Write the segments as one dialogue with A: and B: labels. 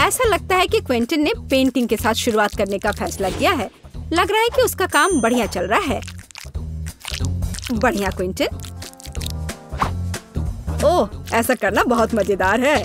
A: ऐसा लगता है कि क्विंटन ने पेंटिंग के साथ शुरुआत करने का फैसला किया है। लग रहा है कि उसका काम बढ़िया चल रहा है। बढ़िया क्विंटन। ओह, ऐसा करना बहुत मजेदार है।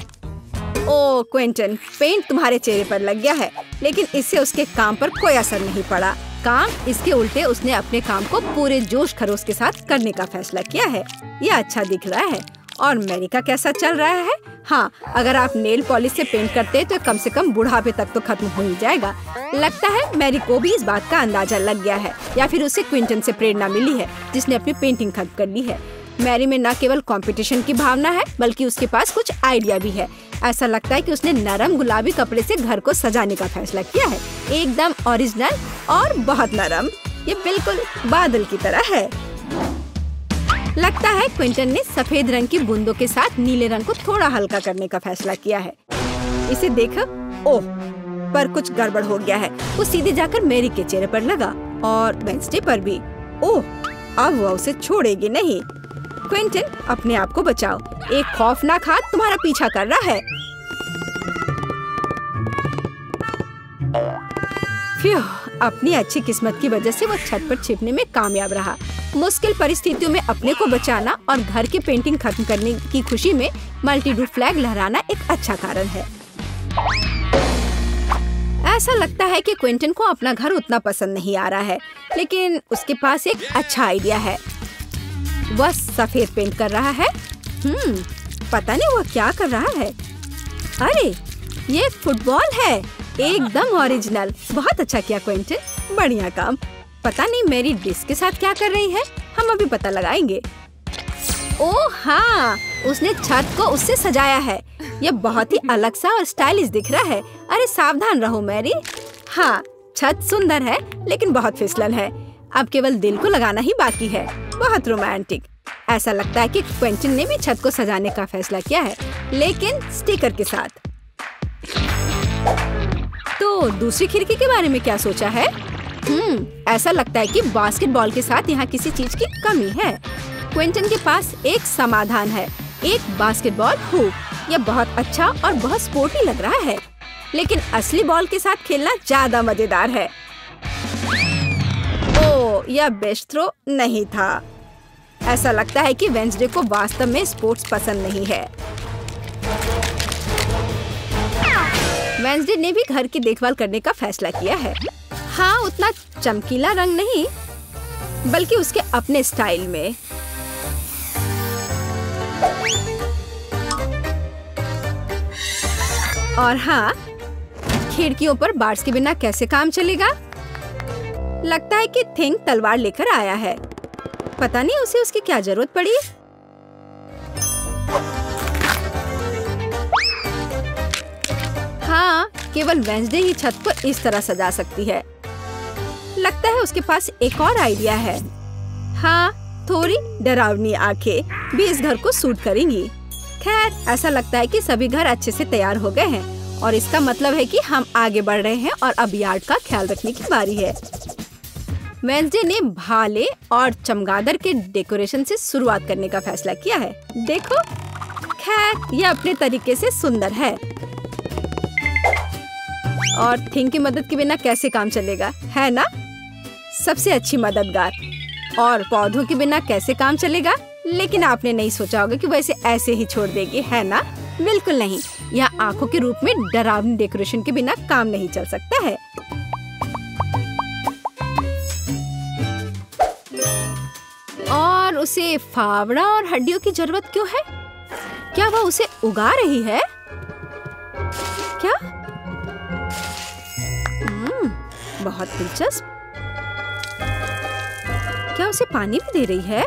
A: ओह क्विंटन, पेंट तुम्हारे चेहरे पर लग गया है, लेकिन इससे उसके काम पर कोई असर नहीं पड़ा। काम इसके उल्टे उसने अपने काम को पूरे जोश खरोश के साथ करने का फैसला किया है। यह अच्छा दिख रहा है। और मैरी का कैसा चल रहा है? हाँ, अगर आप नेल पॉलिश से पेंट करते हैं तो कम से कम बुढ़ापे तक तो खत्म हो ही जाएगा। लगता है मैरी को भी इस बात का अंदाजा लग गया है, या फिर उसे क्विंटन से प्रेरणा मिली है, जिसने अपनी पेंटिंग खत्म कर ली है। मैरी में न केवल कंपटीशन की भावना है, बल्कि उसके पास कुछ आइडिया भी है। ऐसा लगता है कि उसने नरम गुलाबी कपड़े से घर को सजाने का फैसला किया है। एकदम ओरिजिनल और बहुत नरम। ये बिल्कुल बादल की तरह है। लगता है क्विंटन ने सफेद रंग की बूंदों के साथ नीले रंग को थोड़ा हल्का करने का फैसला किया है। इसे देखो। ओह, पर कुछ गड़बड़ हो गया है। वो सीधे जाकर मैरी के चेहरे पर लगा और वेंसडे पर भी। ओह, अब वो उसे छोड़ेगी नहीं। क्विंटन, अपने आप को बचाओ। एक खौफनाक हाथ तुम्हारा पीछा कर रहा है। फ्यूह, अपनी अच्छी किस्मत की वजह से वो छत पर छिपने में कामयाब रहा। मुश्किल परिस्थितियों में अपने को बचाना और घर की पेंटिंग खत्म करने की खुशी में मल्टी-रूफ फ्लैग लहराना एक अच्छा कारण है। ऐसा लगता है कि क्विंटन को अपना घर उतना पसंद नहीं आ रहा है, लेकिन उसके पास एक अच्छा आइडिया है। वह सफेद पेंट कर रहा है। पता नहीं वह क्या कर रहा है। अरे, ये एक फुटबॉल है। एकदम ओरिजिनल। बहुत अच्छा किया क्विंटन, बढ़िया काम। पता नहीं मैरी डिस्क के साथ क्या कर रही है। हम अभी पता लगाएंगे। ओह हाँ, उसने छत को उससे सजाया है। यह बहुत ही अलग सा और स्टाइलिश दिख रहा है। अरे सावधान रहो मैरी। हाँ, छत सुंदर है, लेकिन बहुत फिसलन है। अब केवल दिल को लगाना ही बाकी है। बहुत रोमांटिक। ऐसा लगता है कि क्विंटन ने भी छत को सजाने का फैसला किया है, लेकिन स्टिकर के साथ। तो दूसरी खिड़की के बारे में क्या सोचा है? ऐसा लगता है कि बास्केटबॉल के साथ यहाँ किसी चीज की कमी है। क्विंटन के पास एक समाधान है, एक बास्केटबॉल हुप। यह बहुत अच्छा और बहुत स्पोर्टी लग रहा है, लेकिन असली बॉल के साथ खेलना ज्यादा मजेदार है। ओह, यह बेस्ट थ्रो नहीं था। ऐसा लगता है कि वेंसडे को वास्तव में स्पोर्ट्स पसंद नहीं है। वेंसडे ने भी घर की देखभाल करने का फैसला किया है। हाँ, उतना चमकीला रंग नहीं, बल्कि उसके अपने स्टाइल में। और हाँ, खिड़कियों पर बार्स के बिना कैसे काम चलेगा? लगता है कि थिंग तलवार लेकर आया है। पता नहीं उसे उसकी क्या जरूरत पड़ी। हाँ, केवल वेंसडे ही छत को इस तरह सजा सकती है। लगता है उसके पास एक और आइडिया है। हाँ, थोड़ी डरावनी आंखें भी इस घर को सूट करेंगी। खैर, ऐसा लगता है कि सभी घर अच्छे से तैयार हो गए हैं और इसका मतलब है कि हम आगे बढ़ रहे हैं और अब यार्ड का ख्याल रखने की बारी है। वेंसडे ने भाले और चमगादड़ के डेकोरेशन से शुरुआत करने का फैसला किया है। देखो, खैर यह अपने तरीके से सुंदर है। और थिंग की मदद के बिना कैसे काम चलेगा, है ना? सबसे अच्छी मददगार। और पौधों के बिना कैसे काम चलेगा? लेकिन आपने नहीं सोचा होगा कि वैसे ऐसे ही छोड़ देगी, है ना? बिल्कुल नहीं। यहाँ आंखों के रूप में डरावनी डेकोरेशन के बिना काम नहीं चल सकता है। और उसे फावड़ा और हड्डियों की जरूरत क्यों है? क्या वह उसे उगा रही है? क्या? बहुत दिलचस्प। क्या उसे पानी भी दे रही है?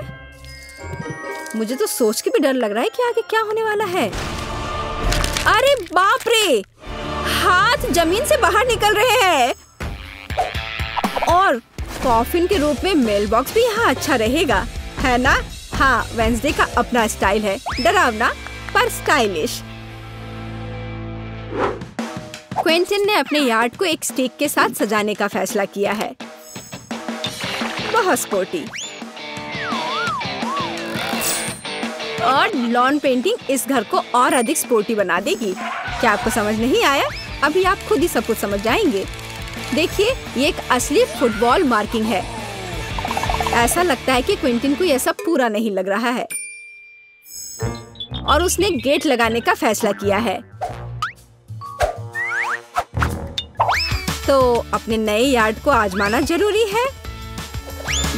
A: मुझे तो सोच के भी डर लग रहा है कि आगे क्या होने वाला है। अरे बाप रे! हाथ जमीन से बाहर निकल रहे हैं। और कॉफिन के रूप में मेल बॉक्स भी यहाँ अच्छा रहेगा, है ना? हाँ, वेंसडे का अपना स्टाइल है, डरावना पर स्टाइलिश। क्विंटन ने अपने यार्ड को एक स्टिक के साथ सजाने का फैसला किया है। बहुत स्पोर्टी। और लॉन पेंटिंग इस घर को और अधिक स्पोर्टी बना देगी। क्या आपको समझ नहीं आया? अभी आप खुद ही सब कुछ समझ जाएंगे। देखिए, ये एक असली फुटबॉल मार्किंग है। ऐसा लगता है कि क्विंटन को यह सब पूरा नहीं लग रहा है और उसने गेट लगाने का फैसला किया है। तो अपने नए यार्ड को आजमाना जरूरी है।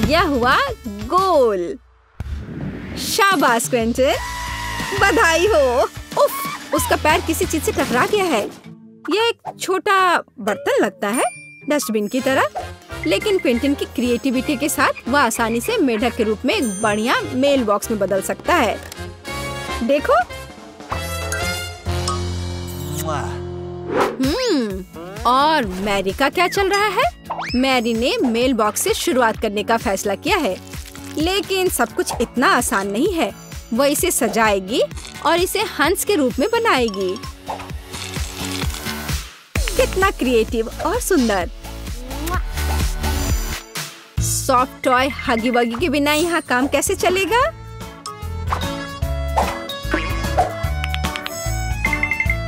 A: यह हुआ गोल। शाबाश क्विंटन, बधाई हो। उफ, उसका पैर किसी चीज से टकरा गया है। यह एक छोटा बर्तन लगता है, डस्टबिन की तरह, लेकिन क्विंटन की क्रिएटिविटी के साथ वह आसानी से मेढक के रूप में एक बढ़िया मेल बॉक्स में बदल सकता है। देखो। और मैरी का क्या चल रहा है? मैरी ने मेल बॉक्स से शुरुआत करने का फैसला किया है, लेकिन सब कुछ इतना आसान नहीं है। वह इसे सजाएगी और इसे हंस के रूप में बनाएगी। कितना क्रिएटिव और सुंदर। सॉफ्ट टॉय हगी वगी के बिना यहाँ काम कैसे चलेगा?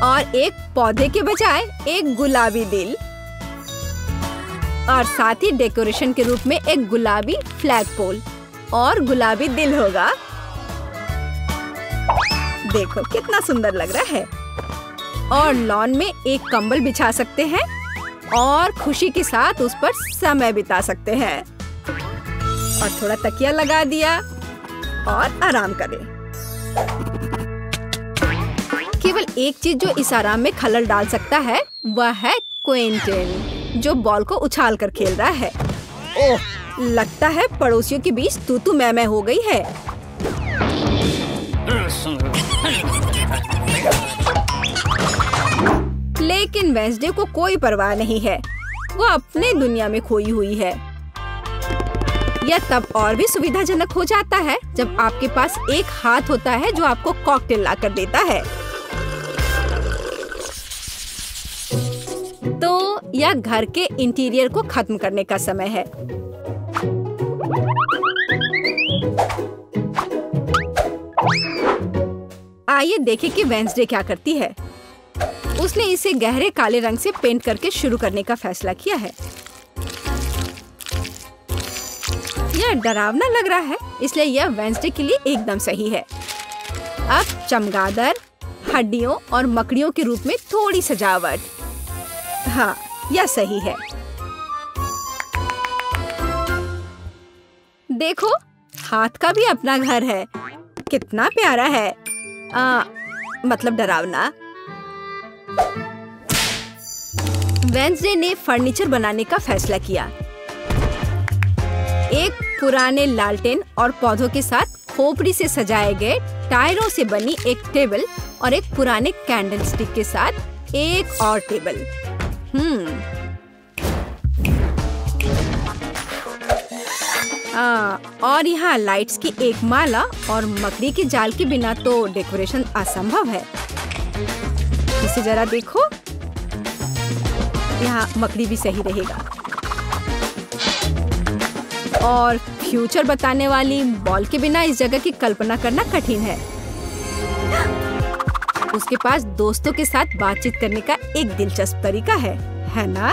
A: और एक पौधे के बजाय एक गुलाबी दिल, और साथ ही डेकोरेशन के रूप में एक गुलाबी फ्लैग पोल और गुलाबी दिल होगा। देखो कितना सुंदर लग रहा है। और लॉन में एक कंबल बिछा सकते हैं और खुशी के साथ उस पर समय बिता सकते हैं। और थोड़ा तकिया लगा दिया और आराम करें। केवल एक चीज जो इस आराम में खलल डाल सकता है वह है क्विंटन, जो बॉल को उछाल कर खेल रहा है। ओह, लगता है पड़ोसियों के बीच तू मैं हो गई है। लेकिन वेंसडे को कोई परवाह नहीं है। वो अपने दुनिया में खोई हुई है। यह तब और भी सुविधाजनक हो जाता है जब आपके पास एक हाथ होता है जो आपको कॉकटेल लाकर देता है। तो यह घर के इंटीरियर को खत्म करने का समय है। आइए देखें कि वेंसडे क्या करती है। उसने इसे गहरे काले रंग से पेंट करके शुरू करने का फैसला किया है। यह डरावना लग रहा है, इसलिए यह वेंसडे के लिए एकदम सही है। अब चमगादड़, हड्डियों और मकड़ियों के रूप में थोड़ी सजावट। हाँ, यह सही है। देखो, हाथ का भी अपना घर है। कितना प्यारा है। मतलब डरावना। वेंसडे ने फर्नीचर बनाने का फैसला किया। एक पुराने लालटेन और पौधों के साथ खोपड़ी से सजाए गए टायरों से बनी एक टेबल और एक पुराने कैंडल स्टिक के साथ एक और टेबल। और यहाँ लाइट्स की एक माला और मकड़ी के जाल के बिना तो डेकोरेशन असंभव है। इसे जरा देखो, यहाँ मकड़ी भी सही रहेगा। और फ्यूचर बताने वाली बॉल के बिना इस जगह की कल्पना करना कठिन है। उसके पास दोस्तों के साथ बातचीत करने का एक दिलचस्प तरीका है ना?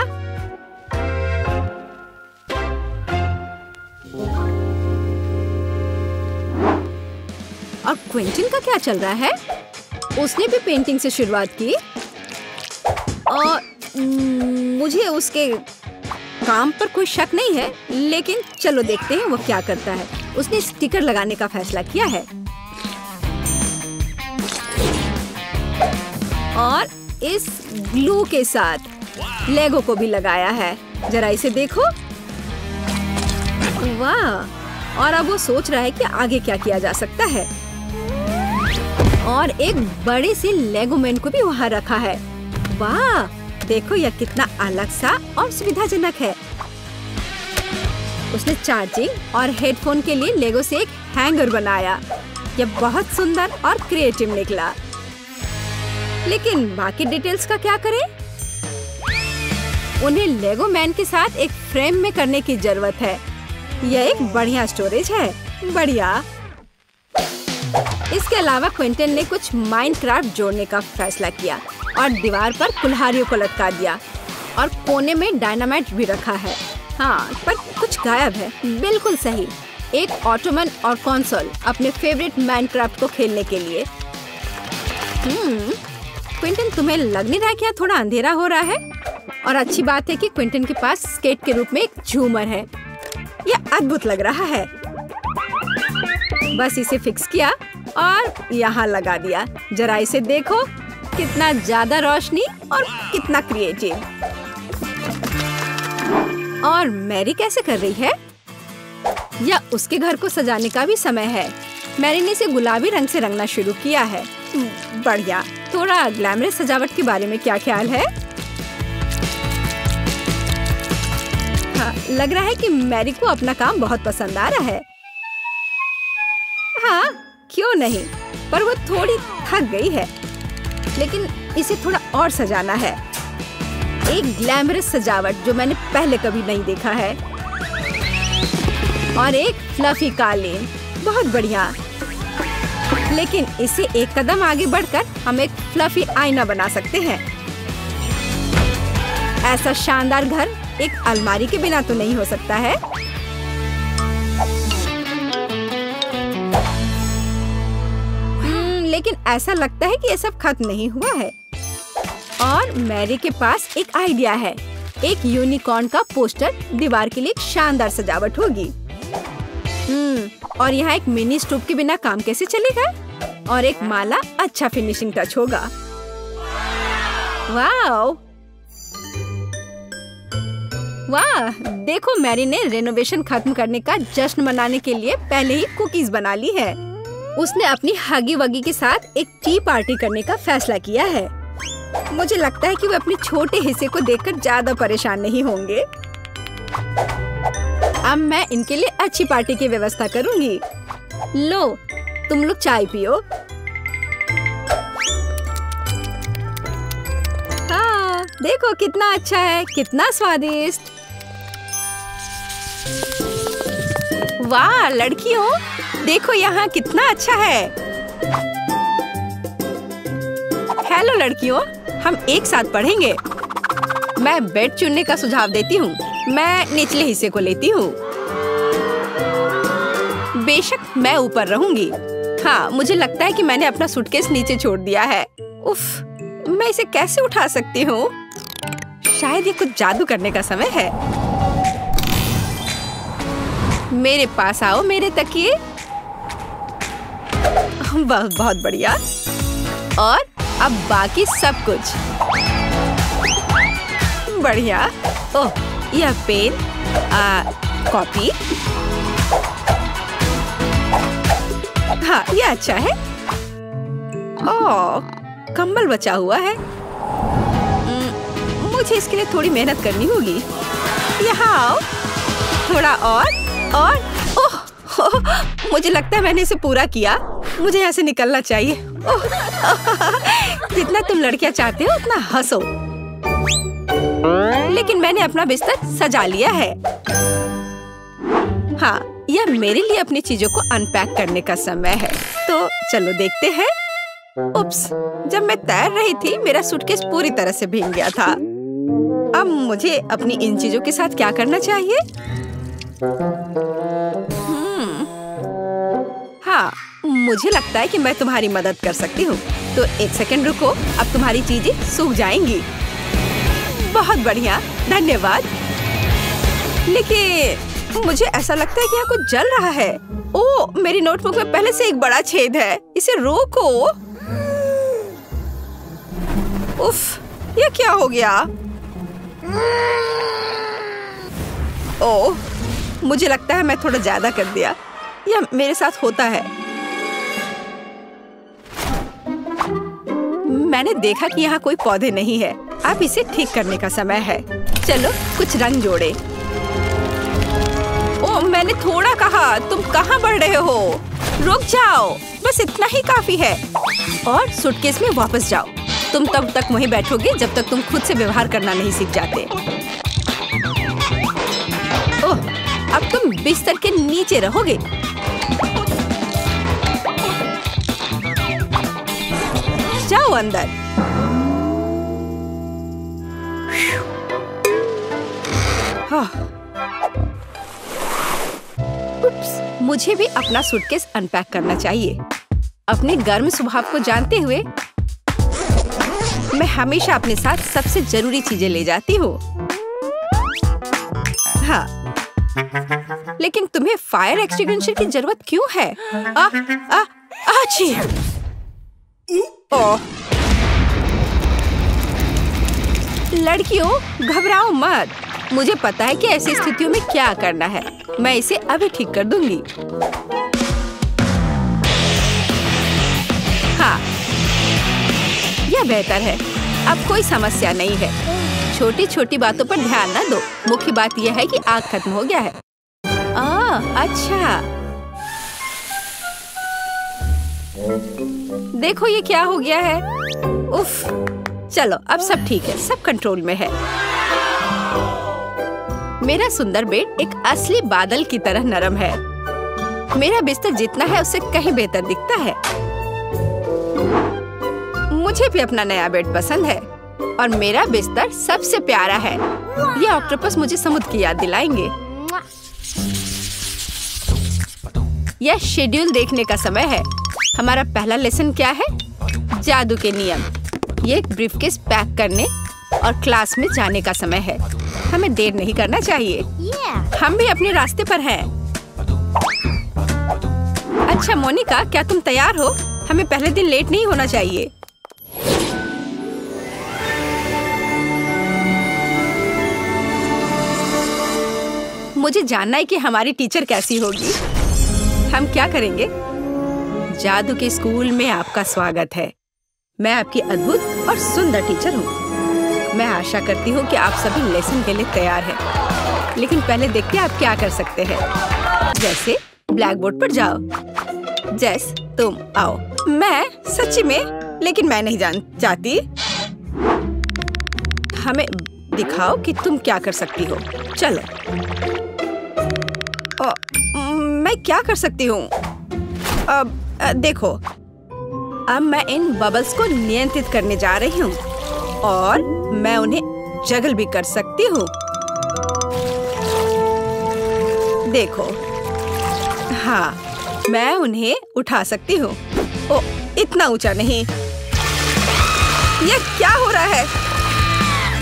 A: और क्विंटन का क्या चल रहा है? उसने भी पेंटिंग से शुरुआत की और मुझे उसके काम पर कोई शक नहीं है, लेकिन चलो देखते हैं वो क्या करता है। उसने स्टिकर लगाने का फैसला किया है और इस ग्लू के साथ लेगो को भी लगाया है। जरा इसे देखो। वाह! और अब वो सोच रहा है कि आगे क्या किया जा सकता है। और एक बड़े से लेगो मैन को भी वहाँ रखा है। वाह! देखो यह कितना अलग सा और सुविधाजनक है। उसने चार्जिंग और हेडफोन के लिए लेगो से एक हैंगर बनाया। यह बहुत सुंदर और क्रिएटिव निकला। लेकिन बाकी डिटेल्स का क्या करें? उन्हें लेगो मैन के साथ एक फ्रेम में करने की जरूरत है। यह एक बढ़िया स्टोरेज है। बढ़िया। इसके अलावा क्विंटन ने कुछ माइनक्राफ्ट जोड़ने का फैसला किया। और दीवार पर कुल्हाड़ियों को लटका दिया और कोने में डायनामाइट भी रखा है। हाँ, पर कुछ गायब है। बिल्कुल सही, एक ऑटोमन और कंसोल अपने फेवरेट माइनक्राफ्ट को खेलने के लिए। क्विंटन, तुम्हें लग नहीं रहा क्या थोड़ा अंधेरा हो रहा है? और अच्छी बात है कि क्विंटन के पास स्केट के रूप में एक झूमर है। यह अद्भुत लग रहा है। बस इसे फिक्स किया और यहाँ लगा दिया। जरा इसे देखो, कितना ज्यादा रोशनी और कितना क्रिएटिव। और मैरी कैसे कर रही है? या उसके घर को सजाने का भी समय है। मैरी ने इसे गुलाबी रंग से रंगना शुरू किया है। बढ़िया। थोड़ा ग्लैमरस सजावट के बारे में क्या ख्याल है? हाँ, लग रहा है कि मैरी को अपना काम बहुत पसंद आ रहा है। हाँ, क्यों नहीं, पर वो थोड़ी थक गई है। लेकिन इसे थोड़ा और सजाना है। एक ग्लैमरस सजावट जो मैंने पहले कभी नहीं देखा है। और एक फ्लफी कालीन, बहुत बढ़िया। लेकिन इसे एक कदम आगे बढ़कर हम एक फ्लफी आईना बना सकते हैं। ऐसा शानदार घर एक अलमारी के बिना तो नहीं हो सकता है। लेकिन ऐसा लगता है कि ये सब खत्म नहीं हुआ है। और मैरी के पास एक आइडिया है। एक यूनिकॉर्न का पोस्टर दीवार के लिए एक शानदार सजावट होगी। और यहाँ एक मिनी स्टोव के बिना काम कैसे चलेगा? और एक माला अच्छा फिनिशिंग टच होगा। वाह वाह, देखो मैरी ने रेनोवेशन खत्म करने का जश्न मनाने के लिए पहले ही कुकीज बना ली है। उसने अपनी हगी वगी के साथ एक टी पार्टी करने का फैसला किया है। मुझे लगता है कि वे अपने छोटे हिस्से को देखकर ज्यादा परेशान नहीं होंगे। अब मैं इनके लिए अच्छी पार्टी की व्यवस्था करूंगी। लो, तुम लोग चाय पियो। हाँ, देखो कितना अच्छा है, कितना स्वादिष्ट। वाह लड़कियों, देखो यहाँ कितना अच्छा है। हेलो लड़कियों, हम एक साथ पढ़ेंगे। मैं बेड चुनने का सुझाव देती हूँ। मैं निचले हिस्से को लेती हूँ। बेशक मैं ऊपर रहूंगी। हाँ, मुझे लगता है कि मैंने अपना सूटकेस नीचे छोड़ दिया है। उफ, मैं इसे कैसे उठा सकती हूँ? शायद ये कुछ जादू करने का समय है। मेरे पास आओ मेरे तकिए। बहुत बढ़िया। और अब बाकी सब कुछ बढ़िया। ओह, यह पेन, कॉपी। हाँ, यह अच्छा है। ओह, कंबल बचा हुआ है। मुझे इसके लिए थोड़ी मेहनत करनी होगी। यहाँ आओ, थोड़ा और ओह, मुझे लगता है मैंने इसे पूरा किया। मुझे यहाँ से निकलना चाहिए। जितना तुम लड़कियाँ चाहते हो उतना हंसो। लेकिन मैंने अपना बिस्तर सजा लिया है। हाँ, यह मेरे लिए अपनी चीजों को अनपैक करने का समय है। तो चलो देखते हैं। उप्स, जब मैं तैर रही थी मेरा सूटकेस पूरी तरह से भीग गया था। अब मुझे अपनी इन चीजों के साथ क्या करना चाहिए? हाँ, मुझे लगता है कि मैं तुम्हारी मदद कर सकती हूँ। तो एक सेकंड रुको, अब तुम्हारी चीजें सूख जाएंगी। बहुत बढ़िया, धन्यवाद। लेकिन मुझे ऐसा लगता है कि यहाँ कुछ जल रहा है। ओह, मेरी नोटबुक में पहले से एक बड़ा छेद है। इसे रोको। उफ, ये क्या हो गया? ओह, मुझे लगता है मैं थोड़ा ज्यादा कर दिया। यह मेरे साथ होता है। मैंने देखा कि यहाँ कोई पौधे नहीं है। अब इसे ठीक करने का समय है। चलो कुछ रंग जोड़े। ओह, मैंने थोड़ा कहा, तुम कहाँ बढ़ रहे हो? रुक जाओ, बस इतना ही काफी है। और सूटकेस में वापस जाओ। तुम तब तक वहीं बैठोगे जब तक तुम खुद से व्यवहार करना नहीं सीख जाते। ओह, अब तुम बिस्तर के नीचे रहोगे। जाओ अंदर। मुझे भी अपना सूटकेस अनपैक करना चाहिए। अपने गर्म स्वभाव को जानते हुए मैं हमेशा अपने साथ सबसे जरूरी चीजें ले जाती हूँ। हाँ, लेकिन तुम्हें फायर एक्सटिंग्विशर की जरूरत क्यों है? ओह, लड़कियों घबराओ मत। मुझे पता है कि ऐसी स्थितियों में क्या करना है। मैं इसे अभी ठीक कर दूंगी। हाँ, यह बेहतर है। अब कोई समस्या नहीं है। छोटी छोटी बातों पर ध्यान न दो। मुख्य बात यह है कि आग खत्म हो गया है। अच्छा, देखो ये क्या हो गया है। उफ, चलो अब सब ठीक है, सब कंट्रोल में है। मेरा सुंदर बेड एक असली बादल की तरह नरम है। मेरा बिस्तर जितना है उससे कहीं बेहतर दिखता है। मुझे भी अपना नया बेड पसंद है और मेरा बिस्तर सबसे प्यारा है। ये ऑक्टोपस मुझे समुद्र की याद दिलाएंगे। यह शेड्यूल देखने का समय है। हमारा पहला लेसन क्या है? जादू के नियम। ये एक ब्रीफकेस पैक करने और क्लास में जाने का समय है। हमें देर नहीं करना चाहिए। हम भी अपने रास्ते पर हैं। अच्छा मोनिका, क्या तुम तैयार हो? हमें पहले दिन लेट नहीं होना चाहिए। मुझे जानना है कि हमारी टीचर कैसी होगी। हम क्या करेंगे? जादू के स्कूल में आपका स्वागत है। मैं आपकी अद्भुत और सुंदर टीचर हूँ। मैं आशा करती हूँ कि आप सभी लेसन के लिए तैयार हैं। लेकिन पहले देखते हैं आप क्या कर सकते हैं। जैसे ब्लैक बोर्ड पर जाओ। जेस, तुम आओ। मैं सच्ची में, लेकिन मैं नहीं चाहती। हमें दिखाओ कि तुम क्या कर सकती हो। चलो। मैं क्या कर सकती हूँ? अब देखो, अब मैं इन बबल्स को नियंत्रित करने जा रही हूँ और मैं उन्हें जगल भी कर सकती हूँ। देखो, हाँ, मैं उन्हें उठा सकती हूँ। ओ, इतना ऊंचा नहीं। ये क्या हो रहा है?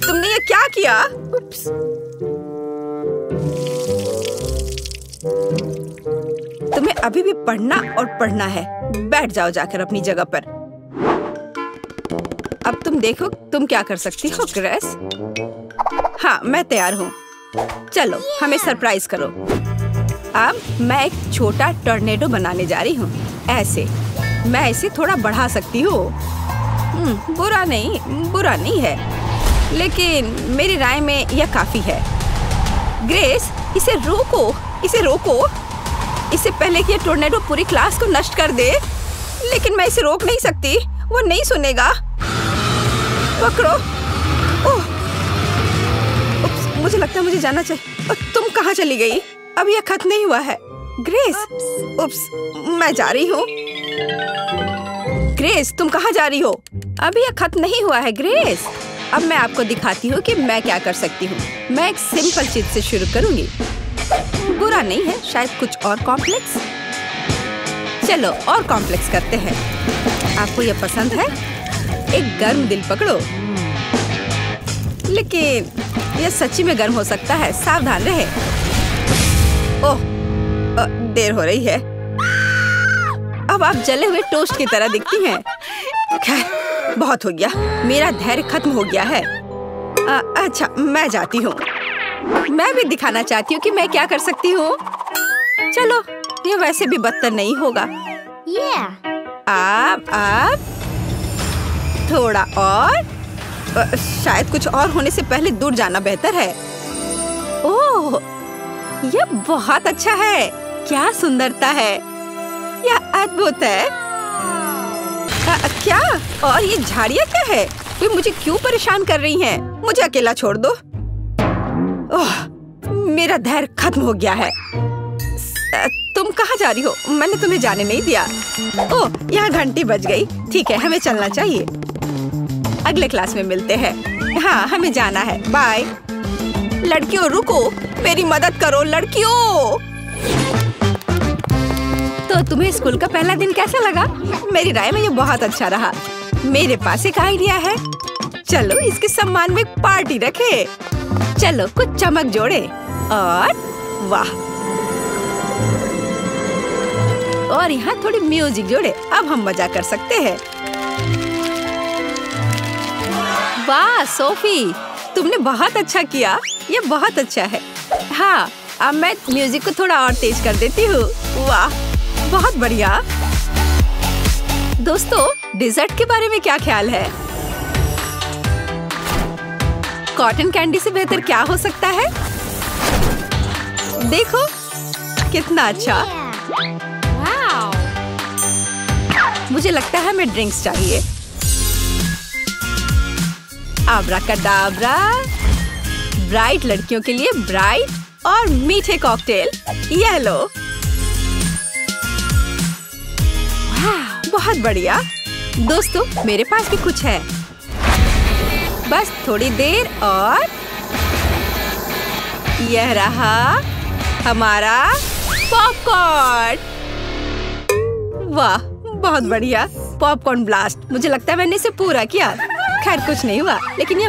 A: तुमने ये क्या किया? उप्स। तुम्हें अभी भी पढ़ना और पढ़ना है। बैठ जाओ जाकर अपनी जगह पर। अब तुम देखो तुम क्या कर सकती हो ग्रेस। हाँ, मैं तैयार हूँ। चलो, हमें सरप्राइज करो। अब मैं एक छोटा टॉर्नेडो बनाने जा रही हूँ। ऐसे मैं इसे थोड़ा बढ़ा सकती हूँ। बुरा नहीं है, लेकिन मेरी राय में यह काफी है। ग्रेस, इसे रोको। इससे पहले कि ये टॉर्नेडो पूरी क्लास को नष्ट कर दे। लेकिन मैं इसे रोक नहीं सकती। वो नहीं सुनेगा। पकड़ो। ओह, मुझे लगता है मुझे जाना चाहिए। तुम कहाँ चली गई? अब यह खत्म नहीं हुआ है। ग्रेस, उप्स, मैं जा रही हूँ। ग्रेस, तुम कहाँ जा रही हो? अभी यह खत्म नहीं हुआ है ग्रेस। अब मैं आपको दिखाती हूँ कि मैं क्या कर सकती हूँ। मैं एक सिंपल चीज से शुरू करूँगी। बुरा नहीं है, शायद कुछ और कॉम्प्लेक्स। चलो और कॉम्प्लेक्स करते हैं। आपको यह पसंद है? एक गर्म दिल पकड़ो। लेकिन यह सच्ची में गर्म हो सकता है, सावधान रहे। ओह, देर हो रही है। अब आप जले हुए टोस्ट की तरह दिखती हैं। खैर, बहुत हो गया। मेरा धैर्य खत्म हो गया है। अच्छा, मैं जाती हूँ। मैं भी दिखाना चाहती हूँ कि मैं क्या कर सकती हूँ। चलो, ये वैसे भी बदतर नहीं होगा। आप थोड़ा और। शायद कुछ और होने से पहले दूर जाना बेहतर है। ओह, यह बहुत अच्छा है। क्या सुंदरता है। यह अद्भुत है। क्या? और ये झाड़ियाँ क्या है? वे मुझे क्यों परेशान कर रही हैं? मुझे अकेला छोड़ दो। ओह, मेरा धैर्य खत्म हो गया है। तुम कहाँ जा रही हो? मैंने तुम्हें जाने नहीं दिया। ओह, यहाँ घंटी बज गई। ठीक है, हमें चलना चाहिए। अगले क्लास में मिलते हैं। हाँ, हमें जाना है। बाय। लड़कियों रुको, मेरी मदद करो लड़कियों। तो तुम्हें स्कूल का पहला दिन कैसा लगा? मेरी राय में ये बहुत अच्छा रहा। मेरे पास एक आइडिया है। चलो इसके सम्मान में एक पार्टी रखे। चलो कुछ चमक जोड़े और वाह, और यहाँ थोड़ी म्यूजिक जोड़े। अब हम मजा कर सकते हैं। वाह सोफी, तुमने बहुत अच्छा किया। ये बहुत अच्छा है। हाँ, अब मैं म्यूजिक को थोड़ा और तेज कर देती हूँ। वाह, बहुत बढ़िया। दोस्तों, डिजर्ट के बारे में क्या ख्याल है? कॉटन कैंडी से बेहतर क्या हो सकता है? देखो कितना अच्छा। मुझे लगता है हमें ड्रिंक्स चाहिए। आब्राकाडाब्रा। ब्राइट लड़कियों के लिए ब्राइट और मीठे कॉकटेल। ये लो। बहुत बढ़िया। दोस्तों, मेरे पास भी कुछ है। बस थोड़ी देर और यह रहा हमारा पॉपकॉर्न। वाह, बहुत बढ़िया। Popcorn blast. मुझे लगता है मैंने इसे पूरा किया। खैर कुछ नहीं हुआ, लेकिन ये